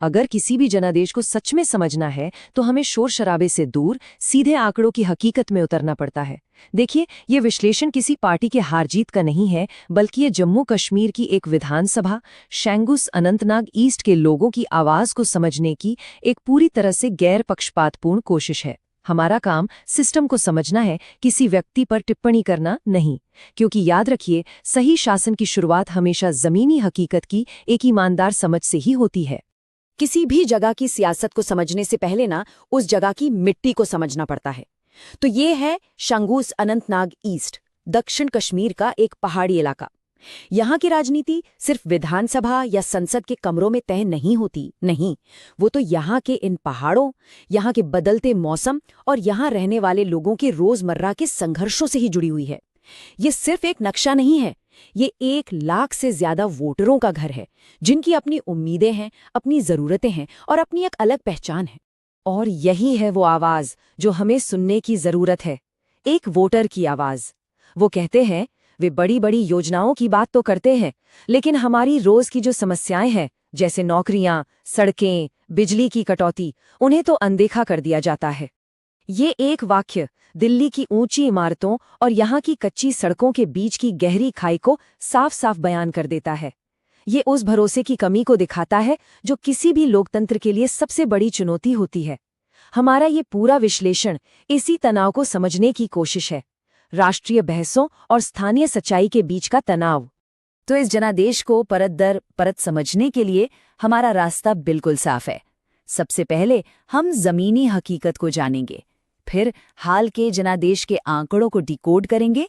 अगर किसी भी जनादेश को सच में समझना है तो हमें शोर शराबे से दूर सीधे आंकड़ों की हकीकत में उतरना पड़ता है। देखिए, ये विश्लेषण किसी पार्टी के हार जीत का नहीं है, बल्कि ये जम्मू कश्मीर की एक विधानसभा शंगुस अनंतनाग ईस्ट के लोगों की आवाज को समझने की एक पूरी तरह से गैर पक्षपातपूर्ण कोशिश है। हमारा काम सिस्टम को समझना है, किसी व्यक्ति पर टिप्पणी करना नहीं। क्योंकि याद रखिए, सही शासन की शुरुआत हमेशा जमीनी हकीकत की एक ईमानदार समझ से ही होती है। किसी भी जगह की सियासत को समझने से पहले ना उस जगह की मिट्टी को समझना पड़ता है। तो ये है शंगुस अनंतनाग ईस्ट, दक्षिण कश्मीर का एक पहाड़ी इलाका। यहाँ की राजनीति सिर्फ विधानसभा या संसद के कमरों में तय नहीं होती, नहीं, वो तो यहाँ के इन पहाड़ों, यहाँ के बदलते मौसम और यहाँ रहने वाले लोगों के रोजमर्रा के संघर्षों से ही जुड़ी हुई है। ये सिर्फ एक नक्शा नहीं है, ये 1 लाख से ज्यादा वोटरों का घर है, जिनकी अपनी उम्मीदें हैं, अपनी जरूरतें हैं और अपनी एक अलग पहचान है। और यही है वो आवाज जो हमें सुनने की जरूरत है, एक वोटर की आवाज। वो कहते हैं, वे बड़ी बड़ी योजनाओं की बात तो करते हैं, लेकिन हमारी रोज की जो समस्याएं हैं, जैसे नौकरियां, सड़कें, बिजली की कटौती, उन्हें तो अनदेखा कर दिया जाता है। ये एक वाक्य दिल्ली की ऊंची इमारतों और यहाँ की कच्ची सड़कों के बीच की गहरी खाई को साफ साफ बयान कर देता है। ये उस भरोसे की कमी को दिखाता है जो किसी भी लोकतंत्र के लिए सबसे बड़ी चुनौती होती है। हमारा ये पूरा विश्लेषण इसी तनाव को समझने की कोशिश है, राष्ट्रीय बहसों और स्थानीय सच्चाई के बीच का तनाव। तो इस जनादेश को परत दर परत समझने के लिए हमारा रास्ता बिल्कुल साफ है। सबसे पहले हम जमीनी हकीकत को जानेंगे, फिर हाल के जनादेश के आंकड़ों को डिकोड करेंगे,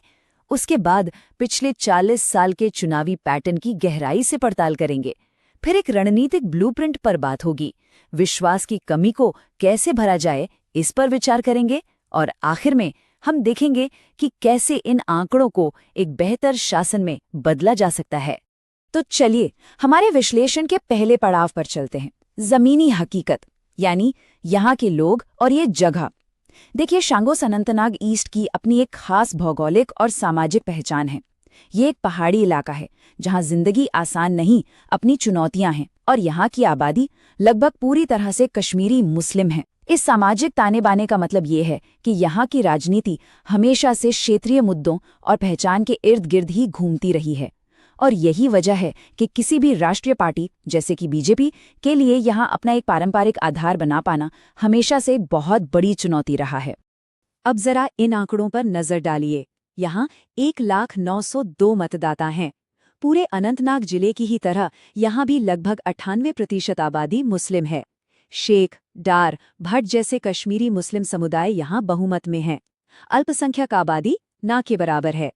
उसके बाद पिछले 40 साल के चुनावी पैटर्न की गहराई से पड़ताल करेंगे, फिर एक रणनीतिक ब्लूप्रिंट पर बात होगी, विश्वास की कमी को कैसे भरा जाए इस पर विचार करेंगे, और आखिर में हम देखेंगे कि कैसे इन आंकड़ों को एक बेहतर शासन में बदला जा सकता है। तो चलिए हमारे विश्लेषण के पहले पड़ाव पर चलते हैं, जमीनी हकीकत, यानी यहाँ के लोग और ये जगह। देखिए, शंगुस अनंतनाग ईस्ट की अपनी एक खास भौगोलिक और सामाजिक पहचान है। ये एक पहाड़ी इलाका है जहाँ जिंदगी आसान नहीं, अपनी चुनौतियां हैं, और यहाँ की आबादी लगभग पूरी तरह से कश्मीरी मुस्लिम है। इस सामाजिक ताने बाने का मतलब ये है कि यहाँ की राजनीति हमेशा से क्षेत्रीय मुद्दों और पहचान के इर्द गिर्द ही घूमती रही है, और यही वजह है कि किसी भी राष्ट्रीय पार्टी जैसे कि बीजेपी के लिए यहाँ अपना एक पारंपरिक आधार बना पाना हमेशा से बहुत बड़ी चुनौती रहा है। अब जरा इन आंकड़ों पर नजर डालिए। यहाँ 1,09,02 मतदाता हैं। पूरे अनंतनाग जिले की ही तरह यहाँ भी लगभग 98% आबादी मुस्लिम है। शेख, डार, भट्ट जैसे कश्मीरी मुस्लिम समुदाय यहाँ बहुमत में हैं। अल्पसंख्यक आबादी ना के बराबर है।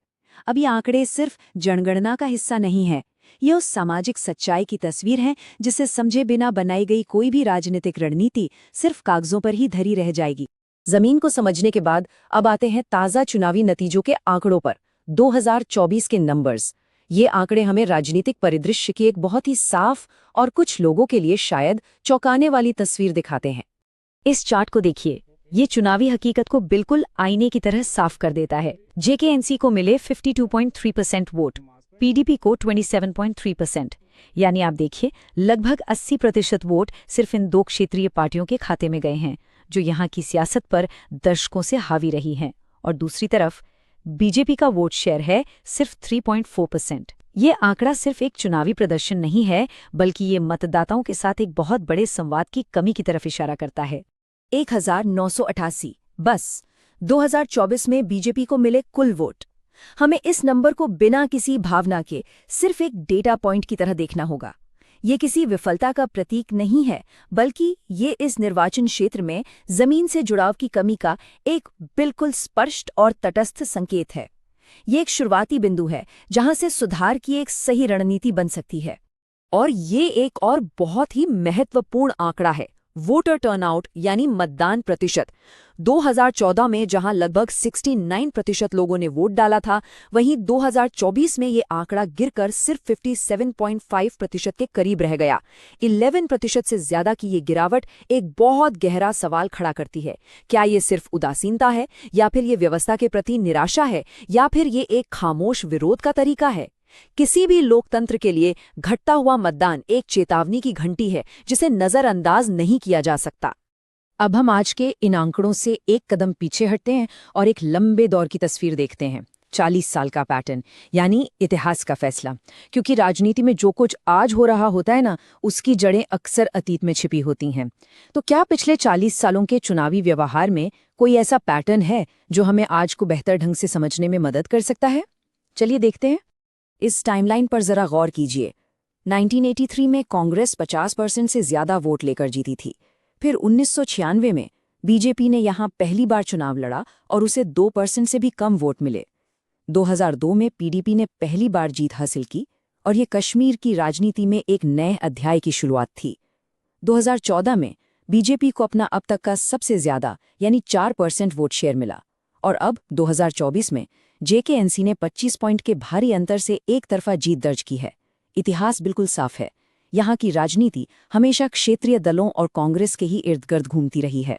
अब ये आंकड़े सिर्फ जनगणना का हिस्सा नहीं है, ये उस सामाजिक सच्चाई की तस्वीर है जिसे समझे बिना बनाई गई कोई भी राजनीतिक रणनीति सिर्फ कागजों पर ही धरी रह जाएगी। जमीन को समझने के बाद अब आते हैं ताज़ा चुनावी नतीजों के आंकड़ों पर। 2024 के नंबर्स। ये आंकड़े हमें राजनीतिक परिदृश्य की एक बहुत ही साफ और कुछ लोगों के लिए शायद चौंकाने वाली तस्वीर दिखाते हैं। इस चार्ट को देखिए, ये चुनावी हकीकत को बिल्कुल आईने की तरह साफ कर देता है। जेकेएनसी को मिले 52.3% वोट, पीडीपी को 27.3%, यानी आप देखिए लगभग 80% वोट सिर्फ इन 2 क्षेत्रीय पार्टियों के खाते में गए हैं, जो यहाँ की सियासत पर दशकों से हावी रही हैं। और दूसरी तरफ बीजेपी का वोट शेयर है सिर्फ 3.4%। ये आंकड़ा सिर्फ एक चुनावी प्रदर्शन नहीं है, बल्कि ये मतदाताओं के साथ एक बहुत बड़े संवाद की कमी की तरफ इशारा करता है। 1988 बस 2024 में बीजेपी को मिले कुल वोट। हमें इस नंबर को बिना किसी भावना के सिर्फ एक डेटा पॉइंट की तरह देखना होगा। ये किसी विफलता का प्रतीक नहीं है, बल्कि ये इस निर्वाचन क्षेत्र में जमीन से जुड़ाव की कमी का एक बिल्कुल स्पष्ट और तटस्थ संकेत है। ये एक शुरुआती बिंदु है जहां से सुधार की एक सही रणनीति बन सकती है। और ये एक और बहुत ही महत्वपूर्ण आंकड़ा है, वोटर टर्नआउट यानी मतदान प्रतिशत। 2014 में जहां लगभग 69% लोगों ने वोट डाला था, वहीं 2024 में ये आंकड़ा गिरकर सिर्फ 57.5% के करीब रह गया। 11% से ज्यादा की ये गिरावट एक बहुत गहरा सवाल खड़ा करती है। क्या ये सिर्फ उदासीनता है, या फिर ये व्यवस्था के प्रति निराशा है, या फिर ये एक खामोश विरोध का तरीका है? किसी भी लोकतंत्र के लिए घटता हुआ मतदान एक चेतावनी की घंटी है जिसे नजरअंदाज नहीं किया जा सकता। अब हम आज के इन आंकड़ों से एक कदम पीछे हटते हैं और एक लंबे दौर की तस्वीर देखते हैं। 40 साल का पैटर्न, यानी इतिहास का फैसला। क्योंकि राजनीति में जो कुछ आज हो रहा होता है ना, उसकी जड़ें अक्सर अतीत में छिपी होती हैं। तो क्या पिछले 40 सालों के चुनावी व्यवहार में कोई ऐसा पैटर्न है जो हमें आज को बेहतर ढंग से समझने में मदद कर सकता है? चलिए देखते हैं। इस टाइमलाइन पर जरा गौर कीजिए। 1983 में कांग्रेस 50% से ज्यादा वोट लेकर जीती थी। फिर 1996 में बीजेपी ने यहां पहली बार चुनाव लड़ा और उसे 2% से भी कम वोट मिले। 2002 में पीडीपी ने पहली बार जीत हासिल की और ये कश्मीर की राजनीति में एक नए अध्याय की शुरुआत थी। 2014 में बीजेपी को अपना अब तक का सबसे ज्यादा यानी 4% वोट शेयर मिला और अब 2024 में जेकेएनसी ने 25 पॉइंट के भारी अंतर से एक तरफा जीत दर्ज की है। इतिहास बिल्कुल साफ है। यहाँ की राजनीति हमेशा क्षेत्रीय दलों और कांग्रेस के ही इर्द गिर्द घूमती रही है।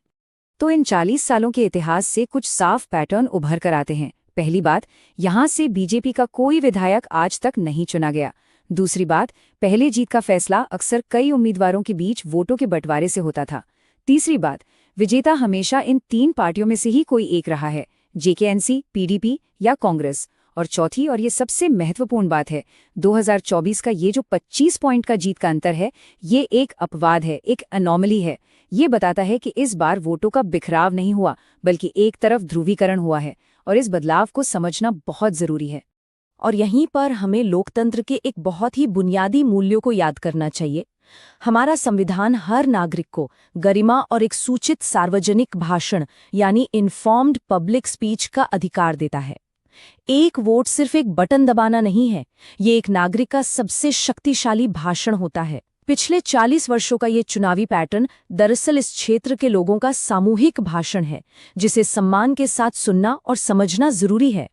तो इन 40 सालों के इतिहास से कुछ साफ पैटर्न उभर कर आते हैं। पहली बात, यहाँ से बीजेपी का कोई विधायक आज तक नहीं चुना गया। दूसरी बात, पहले जीत का फैसला अक्सर कई उम्मीदवारों के बीच वोटों के बंटवारे से होता था। तीसरी बात, विजेता हमेशा इन 3 पार्टियों में से ही कोई एक रहा है, जेकेएनसी, पीडीपी या कांग्रेस। और चौथी और ये सबसे महत्वपूर्ण बात है, 2024 का ये जो 25 पॉइंट का जीत का अंतर है, ये एक अपवाद है, एक अनोमली है। ये बताता है कि इस बार वोटों का बिखराव नहीं हुआ, बल्कि एक तरफ ध्रुवीकरण हुआ है और इस बदलाव को समझना बहुत जरूरी है। और यहीं पर हमें लोकतंत्र के एक बहुत ही बुनियादी मूल्यों को याद करना चाहिए। हमारा संविधान हर नागरिक को गरिमा और एक सूचित सार्वजनिक भाषण यानी इन्फॉर्म्ड पब्लिक स्पीच का अधिकार देता है। एक वोट सिर्फ एक बटन दबाना नहीं है, ये एक नागरिक का सबसे शक्तिशाली भाषण होता है। पिछले 40 वर्षों का ये चुनावी पैटर्न दरअसल इस क्षेत्र के लोगों का सामूहिक भाषण है, जिसे सम्मान के साथ सुनना और समझना जरूरी है।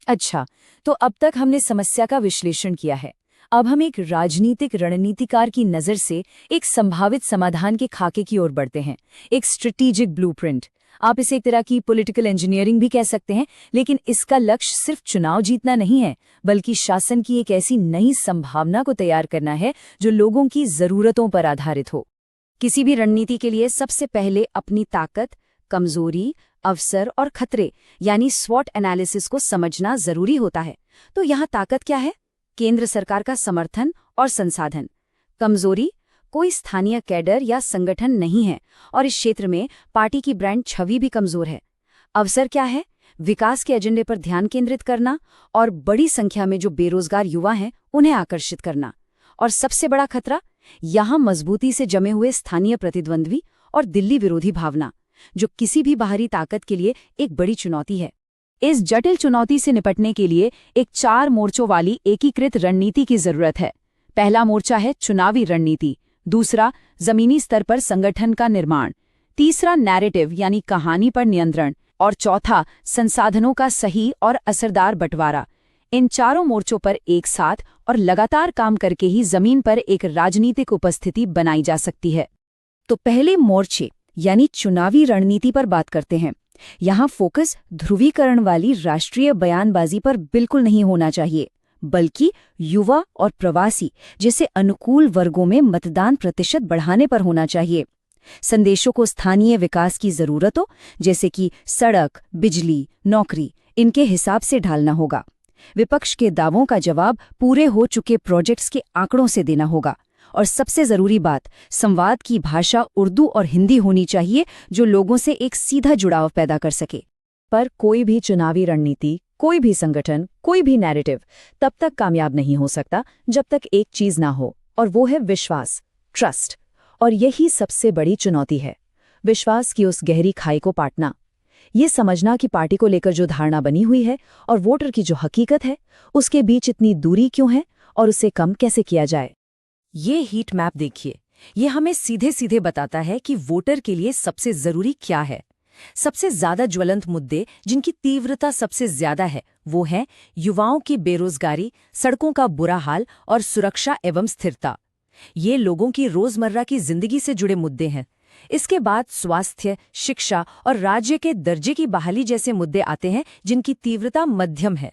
अच्छा, तो अब तक हमने समस्या का विश्लेषण किया है। अब हम एक राजनीतिक रणनीतिकार की नज़र से एक संभावित समाधान के खाके की ओर बढ़ते हैं, एक स्ट्रेटेजिक ब्लूप्रिंट। आप इसे एक तरह की पॉलिटिकल इंजीनियरिंग भी कह सकते हैं, लेकिन इसका लक्ष्य सिर्फ चुनाव जीतना नहीं है, बल्कि शासन की एक ऐसी नई संभावना को तैयार करना है जो लोगों की जरूरतों पर आधारित हो। किसी भी रणनीति के लिए सबसे पहले अपनी ताकत, कमजोरी, अवसर और खतरे यानी स्वॉट एनालिसिस को समझना जरूरी होता है। तो यहाँ ताकत क्या है? केंद्र सरकार का समर्थन और संसाधन। कमजोरी, कोई स्थानीय कैडर या संगठन नहीं है और इस क्षेत्र में पार्टी की ब्रांड छवि भी कमजोर है। अवसर क्या है? विकास के एजेंडे पर ध्यान केंद्रित करना और बड़ी संख्या में जो बेरोजगार युवा हैं उन्हें आकर्षित करना। और सबसे बड़ा खतरा, यहाँ मजबूती से जमे हुए स्थानीय प्रतिद्वंद्वी और दिल्ली विरोधी भावना, जो किसी भी बाहरी ताकत के लिए एक बड़ी चुनौती है। इस जटिल चुनौती से निपटने के लिए एक 4 मोर्चों वाली एकीकृत रणनीति की जरूरत है। पहला मोर्चा है चुनावी रणनीति, दूसरा जमीनी स्तर पर संगठन का निर्माण, तीसरा नैरेटिव यानी कहानी पर नियंत्रण और चौथा संसाधनों का सही और असरदार बंटवारा। इन चारों मोर्चों पर एक साथ और लगातार काम करके ही जमीन पर एक राजनीतिक उपस्थिति बनाई जा सकती है। तो पहले मोर्चे यानी चुनावी रणनीति पर बात करते हैं। यहाँ फोकस ध्रुवीकरण वाली राष्ट्रीय बयानबाजी पर बिल्कुल नहीं होना चाहिए, बल्कि युवा और प्रवासी जैसे अनुकूल वर्गों में मतदान प्रतिशत बढ़ाने पर होना चाहिए। संदेशों को स्थानीय विकास की जरूरतों जैसे कि सड़क, बिजली, नौकरी, इनके हिसाब से ढालना होगा। विपक्ष के दावों का जवाब पूरे हो चुके प्रोजेक्ट्स के आंकड़ों से देना होगा। और सबसे जरूरी बात, संवाद की भाषा उर्दू और हिंदी होनी चाहिए जो लोगों से एक सीधा जुड़ाव पैदा कर सके। पर कोई भी चुनावी रणनीति, कोई भी संगठन, कोई भी नैरेटिव तब तक कामयाब नहीं हो सकता जब तक एक चीज ना हो, और वो है विश्वास, ट्रस्ट। और यही सबसे बड़ी चुनौती है, विश्वास की उस गहरी खाई को पाटना। ये समझना कि पार्टी को लेकर जो धारणा बनी हुई है और वोटर की जो हकीकत है, उसके बीच इतनी दूरी क्यों है और उसे कम कैसे किया जाए। ये हीट मैप देखिए, ये हमें सीधे सीधे बताता है कि वोटर के लिए सबसे जरूरी क्या है। सबसे ज्यादा ज्वलंत मुद्दे जिनकी तीव्रता सबसे ज्यादा है वो है युवाओं की बेरोजगारी, सड़कों का बुरा हाल और सुरक्षा एवं स्थिरता। ये लोगों की रोजमर्रा की जिंदगी से जुड़े मुद्दे हैं। इसके बाद स्वास्थ्य, शिक्षा और राज्य के दर्जे की बहाली जैसे मुद्दे आते हैं जिनकी तीव्रता मध्यम है।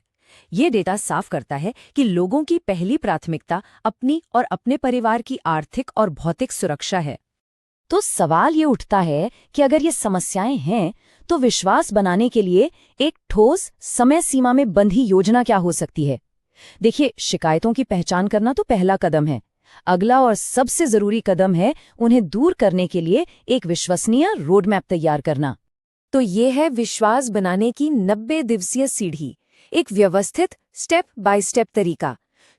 ये डेटा साफ करता है कि लोगों की पहली प्राथमिकता अपनी और अपने परिवार की आर्थिक और भौतिक सुरक्षा है। तो सवाल ये उठता है कि अगर ये समस्याएं हैं, तो विश्वास बनाने के लिए एक ठोस समय सीमा में बंधी योजना क्या हो सकती है? देखिए, शिकायतों की पहचान करना तो पहला कदम है। अगला और सबसे जरूरी कदम है उन्हें दूर करने के लिए एक विश्वसनीय रोडमैप तैयार करना। तो ये है विश्वास बनाने की 90 दिवसीय सीढ़ी, एक व्यवस्थित स्टेप बाय स्टेप तरीका।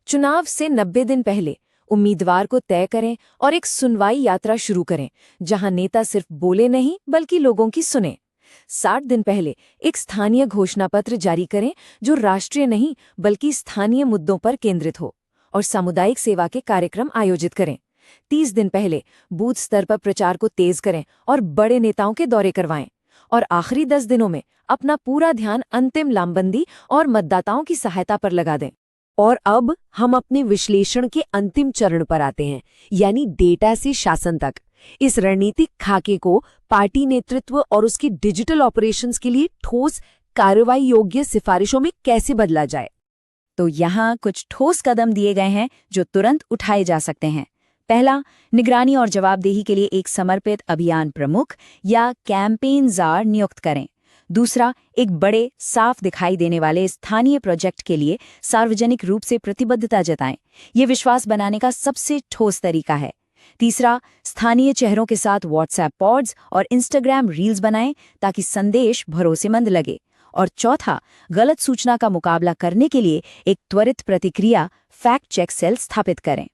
चुनाव से 90 दिन पहले उम्मीदवार को तय करें और एक सुनवाई यात्रा शुरू करें, जहां नेता सिर्फ बोले नहीं बल्कि लोगों की सुने। 60 दिन पहले एक स्थानीय घोषणा पत्र जारी करें जो राष्ट्रीय नहीं बल्कि स्थानीय मुद्दों पर केंद्रित हो, और सामुदायिक सेवा के कार्यक्रम आयोजित करें। 30 दिन पहले बूथ स्तर पर प्रचार को तेज करें और बड़े नेताओं के दौरे करवाएं, और आखिरी 10 दिनों में अपना पूरा ध्यान अंतिम लामबंदी और मतदाताओं की सहायता पर लगा दें। और अब हम अपने विश्लेषण के अंतिम चरण पर आते हैं, यानी डेटा से शासन तक। इस रणनीतिक खाके को पार्टी नेतृत्व और उसकी डिजिटल ऑपरेशंस के लिए ठोस कार्रवाई योग्य सिफारिशों में कैसे बदला जाए। तो यहाँ कुछ ठोस कदम दिए गए हैं जो तुरंत उठाए जा सकते हैं। पहला, निगरानी और जवाबदेही के लिए एक समर्पित अभियान प्रमुख या कैंपेन जार नियुक्त करें। दूसरा, एक बड़े साफ दिखाई देने वाले स्थानीय प्रोजेक्ट के लिए सार्वजनिक रूप से प्रतिबद्धता जताएं। ये विश्वास बनाने का सबसे ठोस तरीका है। तीसरा, स्थानीय चेहरों के साथ व्हाट्सएप पॉड्स और इंस्टाग्राम रील्स बनाएं ताकि संदेश भरोसेमंद लगे। और चौथा, गलत सूचना का मुकाबला करने के लिए एक त्वरित प्रतिक्रिया फैक्ट चेक सेल स्थापित करें।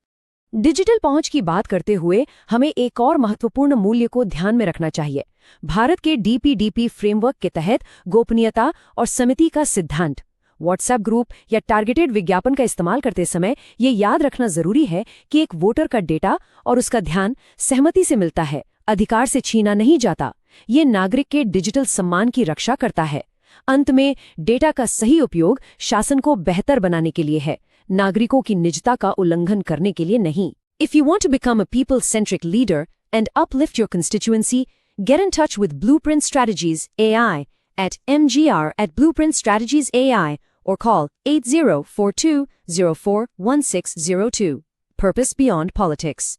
डिजिटल पहुंच की बात करते हुए हमें एक और महत्वपूर्ण मूल्य को ध्यान में रखना चाहिए। भारत के DPDP फ्रेमवर्क के तहत गोपनीयता और समिति का सिद्धांत। व्हाट्सएप ग्रुप या टारगेटेड विज्ञापन का इस्तेमाल करते समय ये याद रखना जरूरी है कि एक वोटर का डेटा और उसका ध्यान सहमति से मिलता है, अधिकार से छीना नहीं जाता। ये नागरिक के डिजिटल सम्मान की रक्षा करता है। अंत में, डेटा का सही उपयोग शासन को बेहतर बनाने के लिए है, नागरिकों की निजता का उल्लंघन करने के लिए नहीं। If you want to become a people-centric leader and uplift your constituency, get in touch with Blueprint Strategies AI at mgr@blueprintstrategies.ai or call 8042041602. Purpose beyond politics.